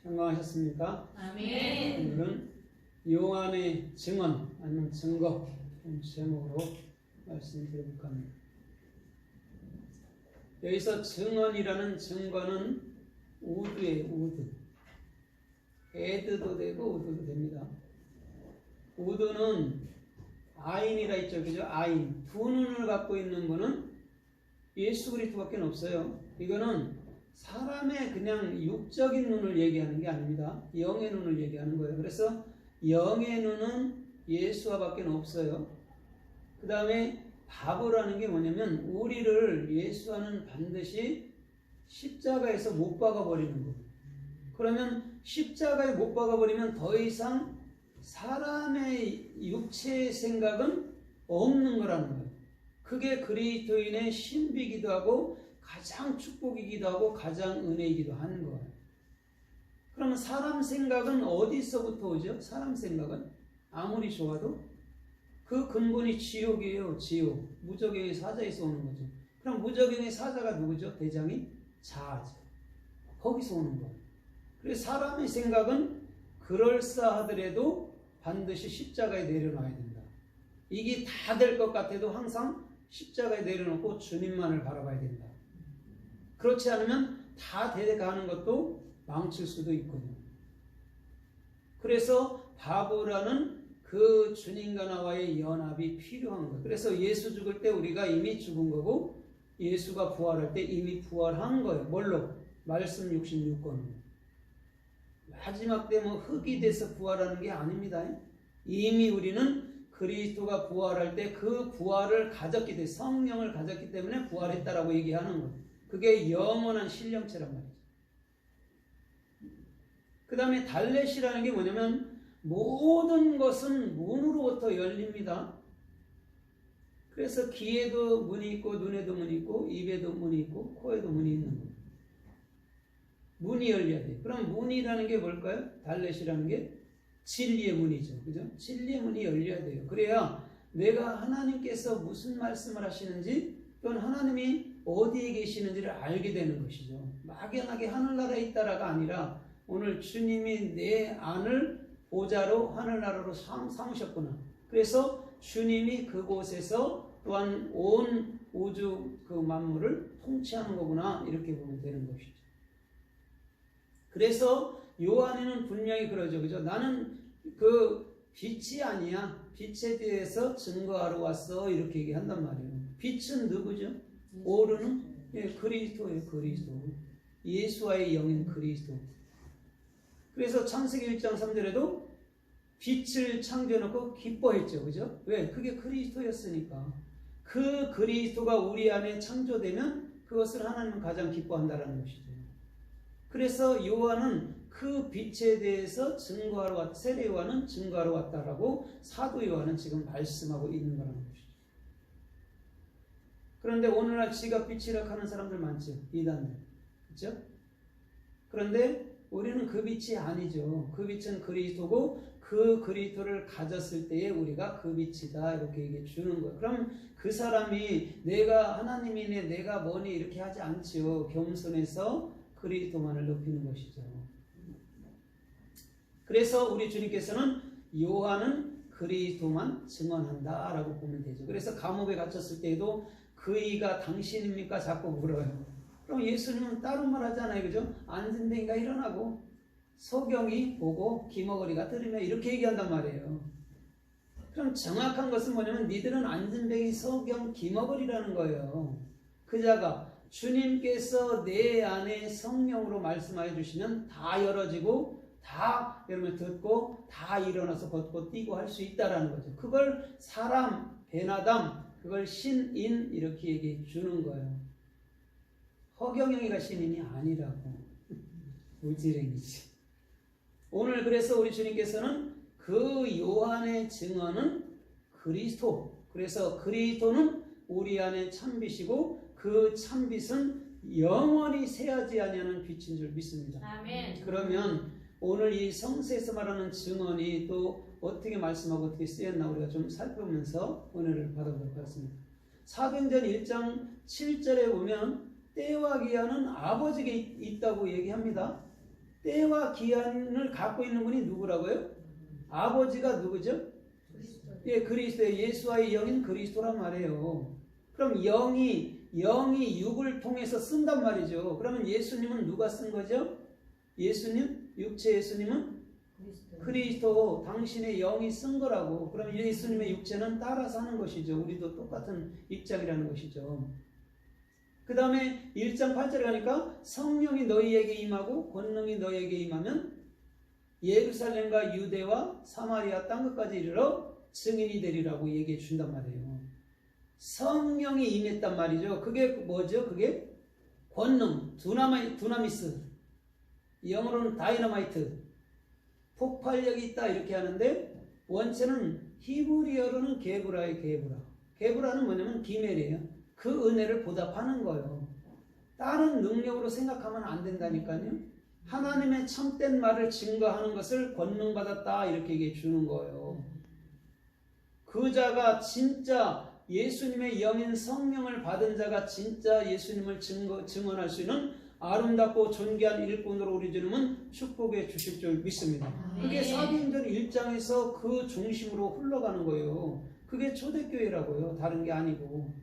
건강하셨습니까? 아멘. 오늘은 요한의 증언 아니면 증거 제목으로 말씀드려볼까 합니다. 여기서 증언이라는 증거는 우드예요. 우드. 에드도 되고 우드도 됩니다. 우드는 아인이라 있죠. 그죠? 아인. 두 눈을 갖고 있는 분은 예수 그리스도밖에 없어요. 이거는 사람의 그냥 육적인 눈을 얘기하는 게 아닙니다. 영의 눈을 얘기하는 거예요. 그래서 영의 눈은 예수와 밖에 없어요. 그 다음에 바보라는 게 뭐냐면 우리를 예수와는 반드시 십자가에서 못 박아버리는 거예요. 그러면 십자가에 못 박아버리면 더 이상 사람의 육체의 생각은 없는 거라는 거예요. 그게 그리스도인의 신비이기도 하고 가장 축복이기도 하고 가장 은혜이기도 하는 거예요. 그러면 사람 생각은 어디서부터 오죠? 사람 생각은 아무리 좋아도 그 근본이 지옥이에요. 지옥. 무적행의 사자에서 오는 거죠. 그럼 무적행의 사자가 누구죠? 대장이 자아죠. 거기서 오는 거예요. 그래서 사람의 생각은 그럴싸하더라도 반드시 십자가에 내려놔야 된다. 이게 다 될 것 같아도 항상 십자가에 내려놓고 주님만을 바라봐야 된다. 그렇지 않으면 다 돼가는 것도 망칠 수도 있거든요. 그래서 바보라는 그 주님과 나와의 연합이 필요한 거예요. 그래서 예수 죽을 때 우리가 이미 죽은 거고 예수가 부활할 때 이미 부활한 거예요. 뭘로? 말씀 66권. 마지막 때 뭐 흙이 돼서 부활하는 게 아닙니다. 이미 우리는 그리스도가 부활할 때 그 부활을 가졌기 때문에 성령을 가졌기 때문에 부활했다라고 얘기하는 거예요. 그게 영원한 신령체란 말이죠. 그 다음에 달렛이라는 게 뭐냐면 모든 것은 문으로부터 열립니다. 그래서 귀에도 문이 있고 눈에도 문이 있고 입에도 문이 있고 코에도 문이 있는 거예요. 문이 열려야 돼요. 그럼 문이라는 게 뭘까요? 달렛이라는 게 진리의 문이죠. 그죠? 진리의 문이 열려야 돼요. 그래야 내가 하나님께서 무슨 말씀을 하시는지 또는 하나님이 어디에 계시는지를 알게 되는 것이죠. 막연하게 하늘나라에 있다라가 아니라 오늘 주님이 내 안을 보좌로 하늘나라로 삼으셨구나. 그래서 주님이 그곳에서 또한 온 우주 그 만물을 통치하는 거구나. 이렇게 보면 되는 것이죠. 그래서 요한에는 분명히 그러죠. 그죠? 나는 그 빛이 아니야. 빛에 대해서 증거하러 왔어. 이렇게 얘기한단 말이에요. 빛은 누구죠? 오르는? 예, 그리스도예요. 그리스도. 예수와의 영인 그리스도. 그래서 창세기 1장 3절에도 빛을 창조해놓고 기뻐했죠. 그죠? 왜? 그게 그리스도였으니까. 그 그리스도가 우리 안에 창조되면 그것을 하나님은 가장 기뻐한다라는 것이죠. 그래서 요한은 그 빛에 대해서 증거하러 왔다. 세례 요한은 증거하러 왔다라고 사도 요한은 지금 말씀하고 있는 거라는 것이죠. 그런데 오늘날 지가 빛이라 하는 사람들 많죠. 이단들. 그렇죠? 그런데 우리는 그 빛이 아니죠. 그 빛은 그리스도고 그 그리스도를 가졌을 때에 우리가 그 빛이다 이렇게 얘기해 주는 거예요. 그럼 그 사람이 내가 하나님이네 내가 뭐니 이렇게 하지 않지요. 겸손해서 그리스도만을 높이는 것이죠. 그래서 우리 주님께서는 요한은 그리스도만 증언한다 라고 보면 되죠. 그래서 감옥에 갇혔을 때에도 그이가 당신입니까? 자꾸 물어요. 그럼 예수님은 따로 말하잖아요. 그죠? 앉은 데인가 일어나고 소경이 보고 기머거리가 들으며 이렇게 얘기한단 말이에요. 그럼 정확한 것은 뭐냐면 니들은 앉은 뱅이 소경 기머거리라는 거예요. 그자가 주님께서 내 안에 성령으로 말씀하여 주시면 다 열어지고 다 여러분 듣고 다 일어나서 걷고 뛰고 할 수 있다라는 거죠. 그걸 사람, 베나담, 그걸 신인 이렇게 얘기해 주는 거예요. 허경영이가 신인이 아니라고. 우지랭이지. 오늘 그래서 우리 주님께서는 그 요한의 증언은 그리스도. 그래서 그리스도는 우리 안에 참빛이고 그 참빛은 영원히 새하지 아니하는 빛인 줄 믿습니다. 아멘. 그러면 오늘 이 성서에서 말하는 증언이 또 어떻게 말씀하고 어떻게 쓰였나 우리가 좀 살펴보면서 은혜를 받아보도록 하겠습니다. 사도행전 1장 7절에 보면 때와 기한은 아버지에게 있다고 얘기합니다. 때와 기한을 갖고 있는 분이 누구라고요? 아버지가 누구죠? 예, 그리스도의 예수와의 영인 그리스도란 말이에요. 그럼 영이 육을 통해서 쓴단 말이죠. 그러면 예수님은 누가 쓴 거죠? 예수님, 육체 예수님은 그리스도 당신의 영이 쓴 거라고. 그럼 예수님의 육체는 따라서 하는 것이죠. 우리도 똑같은 입장이라는 것이죠. 그 다음에 1장 8절에 가니까 성령이 너희에게 임하고 권능이 너희에게 임하면 예루살렘과 유대와 사마리아 땅끝까지 이르러 증인이 되리라고 얘기해 준단 말이에요. 성령이 임했단 말이죠. 그게 뭐죠? 그게 권능, 두나미스, 영어로는 다이너마이트, 폭발력이 있다 이렇게 하는데 원체는 히브리어로는 게브라의 게브라. 게브라는 뭐냐면 기멜이에요. 그 은혜를 보답하는 거예요. 다른 능력으로 생각하면 안 된다니까요. 하나님의 참된 말을 증거하는 것을 권능받았다 이렇게 얘기해 주는 거예요. 그 자가 진짜 예수님의 영인 성령을 받은 자가 진짜 예수님을 증언할 수 있는 아름답고 존귀한 일꾼으로 우리 주님은 축복해 주실 줄 믿습니다. 그게 사도행전 1장에서 그 중심으로 흘러가는 거예요. 그게 초대교회라고요. 다른 게 아니고.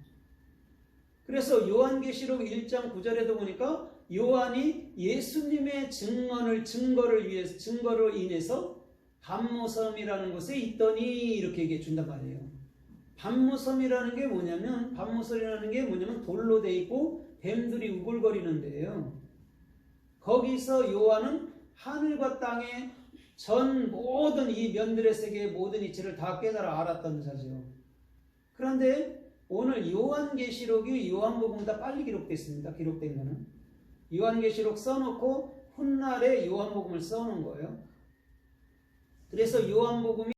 그래서 요한계시록 1장 9절에도 보니까 요한이 예수님의 증거로 인해서 밤모섬이라는 곳에 있더니 이렇게 얘기해 준단 말이에요. 밤모섬이라는 게 뭐냐면 돌로 돼 있고 뱀들이 우글거리는 데예요. 거기서 요한은 하늘과 땅의 전 모든 이 면들의 세계의 모든 이치를 다 깨달아 알았던 자죠. 그런데 오늘 요한계시록이 요한복음보다 빨리 기록됐습니다. 기록된 거는 요한계시록 써놓고 훗날에 요한복음을 써놓은 거예요. 그래서 요한복음이